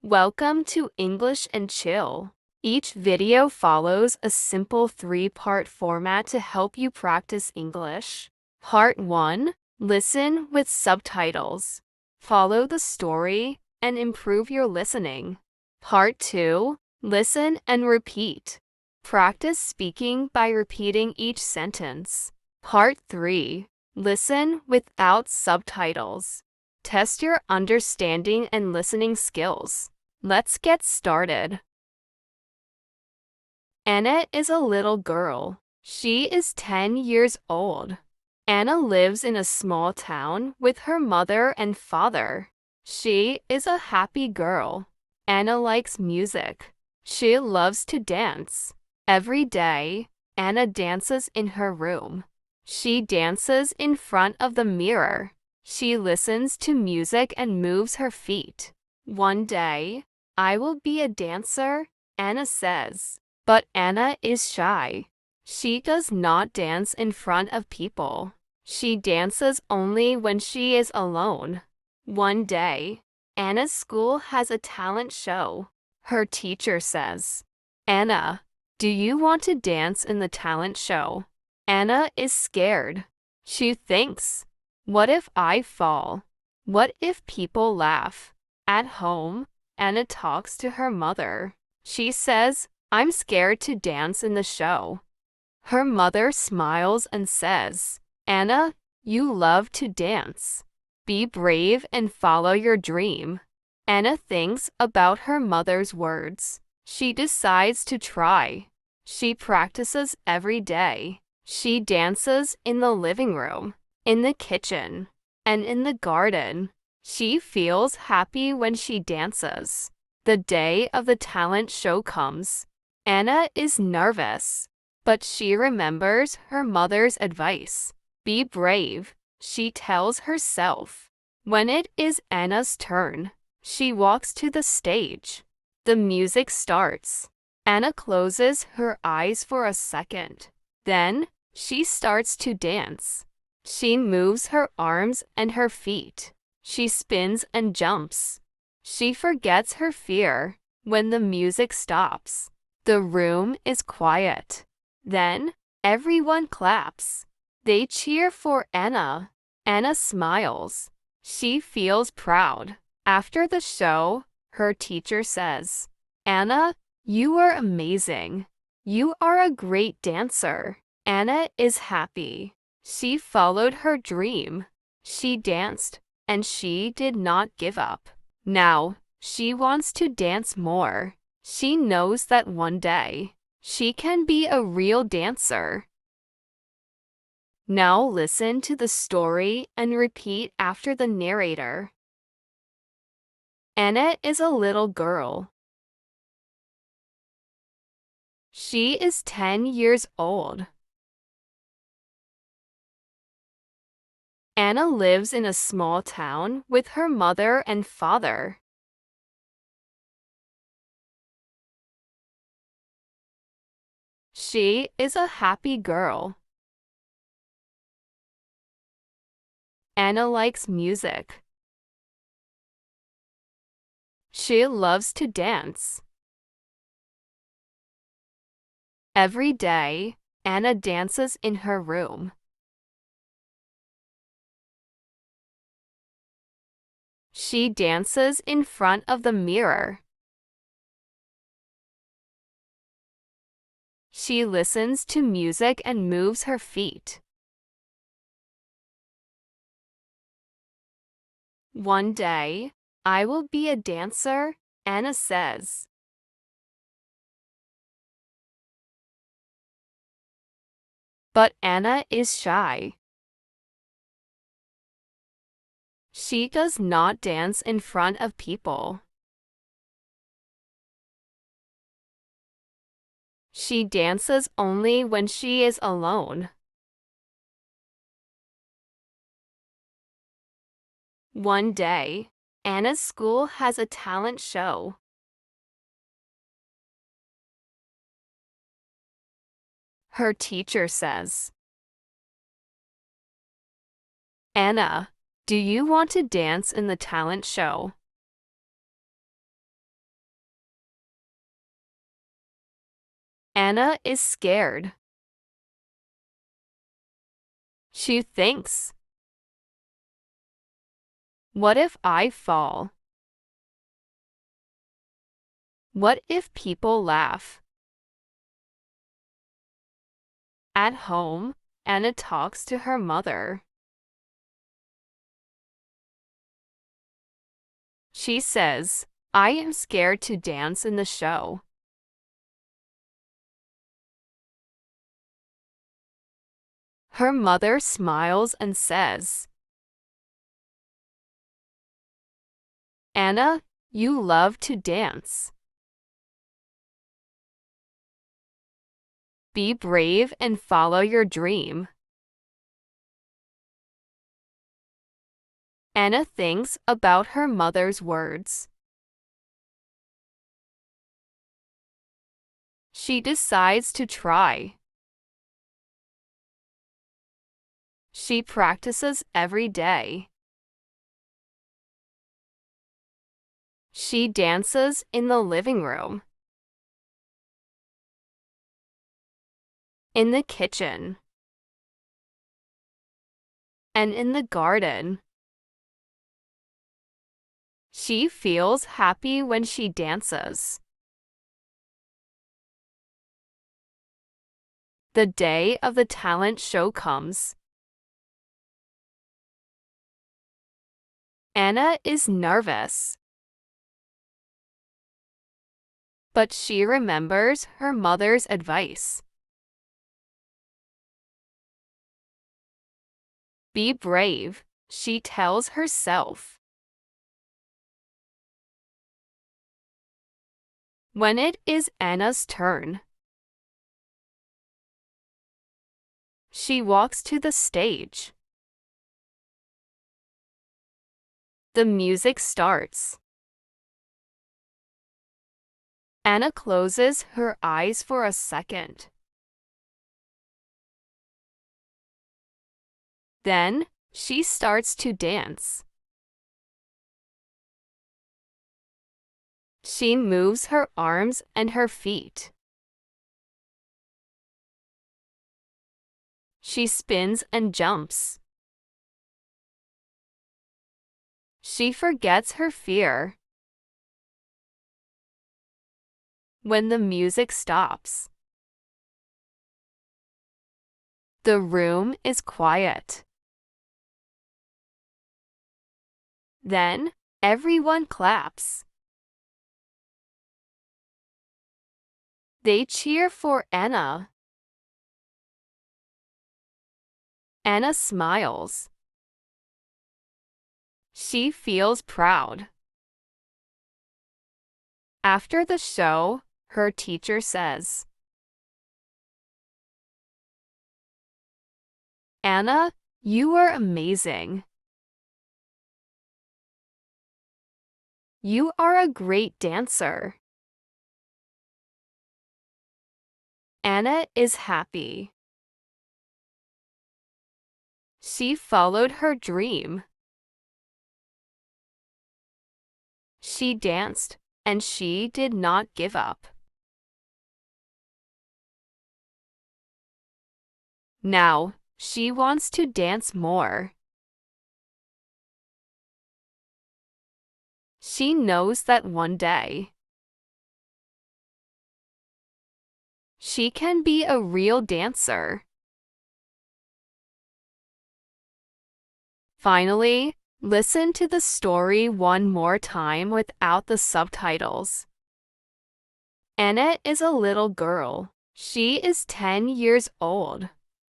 Welcome to English and Chill. Each video follows a simple three-part format to help you practice English. Part 1. Listen with subtitles. Follow the story and improve your listening. Part 2. Listen and repeat. Practice speaking by repeating each sentence. Part 3. Listen without subtitles. Test your understanding and listening skills. Let's get started. Anna is a little girl. She is 10 years old. Anna lives in a small town with her mother and father. She is a happy girl. Anna likes music. She loves to dance. Every day, Anna dances in her room. She dances in front of the mirror. She listens to music and moves her feet. One day, I will be a dancer, Anna says. But Anna is shy. She does not dance in front of people. She dances only when she is alone. One day, Anna's school has a talent show. Her teacher says, "Anna, do you want to dance in the talent show?" Anna is scared. She thinks, what if I fall? What if people laugh? At home, Anna talks to her mother. She says, "I'm scared to dance in the show." Her mother smiles and says, "Anna, you love to dance. Be brave and follow your dream." Anna thinks about her mother's words. She decides to try. She practices every day. She dances in the living room, in the kitchen, and in the garden. She feels happy when she dances. The day of the talent show comes. Anna is nervous, but she remembers her mother's advice. Be brave, she tells herself. When it is Anna's turn, she walks to the stage. The music starts. Anna closes her eyes for a second. Then, she starts to dance. She moves her arms and her feet. She spins and jumps. She forgets her fear when the music stops. The room is quiet. Then, everyone claps. They cheer for Anna. Anna smiles. She feels proud. After the show, her teacher says, "Anna, you are amazing. You are a great dancer." Anna is happy. She followed her dream. She danced, and she did not give up. Now, she wants to dance more. She knows that one day, she can be a real dancer. Now listen to the story and repeat after the narrator. Anna is a little girl. She is 10 years old. Anna lives in a small town with her mother and father. She is a happy girl. Anna likes music. She loves to dance. Every day, Anna dances in her room. She dances in front of the mirror. She listens to music and moves her feet. One day, I will be a dancer, Anna says. But Anna is shy. She does not dance in front of people. She dances only when she is alone. One day, Anna's school has a talent show. Her teacher says, "Anna, do you want to dance in the talent show?" Anna is scared. She thinks, what if I fall? What if people laugh? At home, Anna talks to her mother. She says, I am scared to dance in the show. Her mother smiles and says, Anna, you love to dance. Be brave and follow your dream. Anna thinks about her mother's words. She decides to try. She practices every day. She dances in the living room, in the kitchen, and in the garden. She feels happy when she dances. The day of the talent show comes. Anna is nervous, but she remembers her mother's advice. Be brave, she tells herself. When it is Anna's turn, she walks to the stage. The music starts. Anna closes her eyes for a second. Then, she starts to dance. She moves her arms and her feet. She spins and jumps. She forgets her fear. When the music stops, the room is quiet. Then, everyone claps. They cheer for Anna. Anna smiles. She feels proud. After the show, her teacher says, Anna, you are amazing. You are a great dancer. Anna is happy. She followed her dream. She danced, and she did not give up. Now, she wants to dance more. She knows that one day, she can be a real dancer. Finally, listen to the story one more time without the subtitles. Anna is a little girl. She is 10 years old.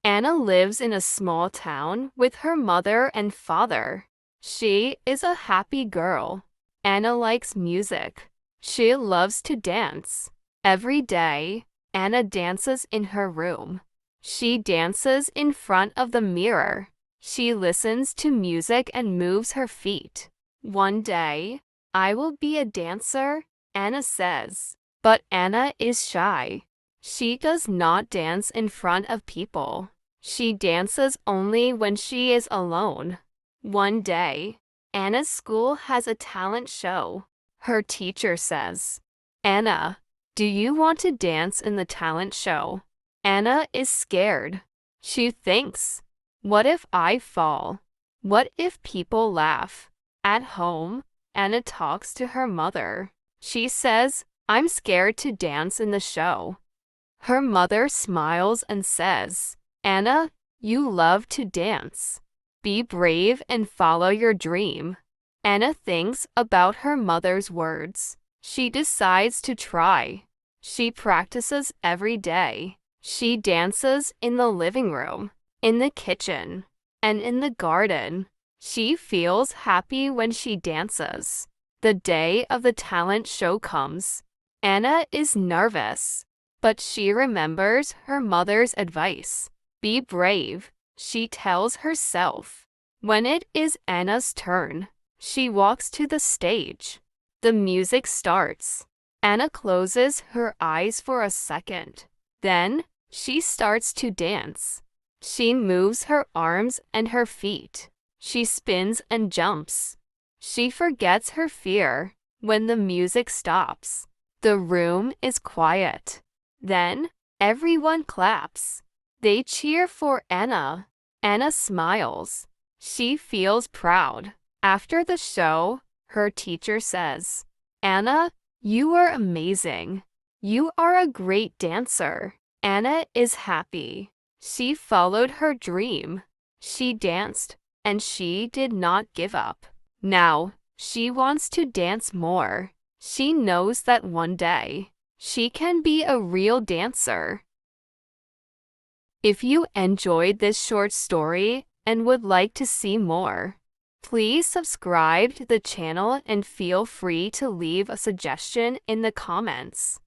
Anna lives in a small town with her mother and father. She is a happy girl. Anna likes music. She loves to dance. Every day, Anna dances in her room. She dances in front of the mirror. She listens to music and moves her feet. One day, I will be a dancer, Anna says. But Anna is shy. She does not dance in front of people. She dances only when she is alone. One day, Anna's school has a talent show. Her teacher says, Anna, Do you want to dance in the talent show? Anna is scared. She thinks, what if I fall? What if people laugh? At home, Anna talks to her mother. She says, I'm scared to dance in the show. Her mother smiles and says, Anna, you love to dance. Be brave and follow your dream. Anna thinks about her mother's words. She decides to try. She practices every day. She dances in the living room, in the kitchen, and in the garden. She feels happy when she dances. The day of the talent show comes. Anna is nervous, but she remembers her mother's advice. Be brave, she tells herself. When it is Anna's turn, she walks to the stage. The music starts. Anna closes her eyes for a second. Then, she starts to dance. She moves her arms and her feet. She spins and jumps. She forgets her fear when the music stops. The room is quiet. Then, everyone claps. They cheer for Anna. Anna smiles. She feels proud. After the show, her teacher says, Anna, you are amazing. You are a great dancer. Anna is happy. She followed her dream. She danced, and she did not give up. Now, she wants to dance more. She knows that one day, she can be a real dancer. If you enjoyed this short story and would like to see more, please subscribe to the channel and feel free to leave a suggestion in the comments.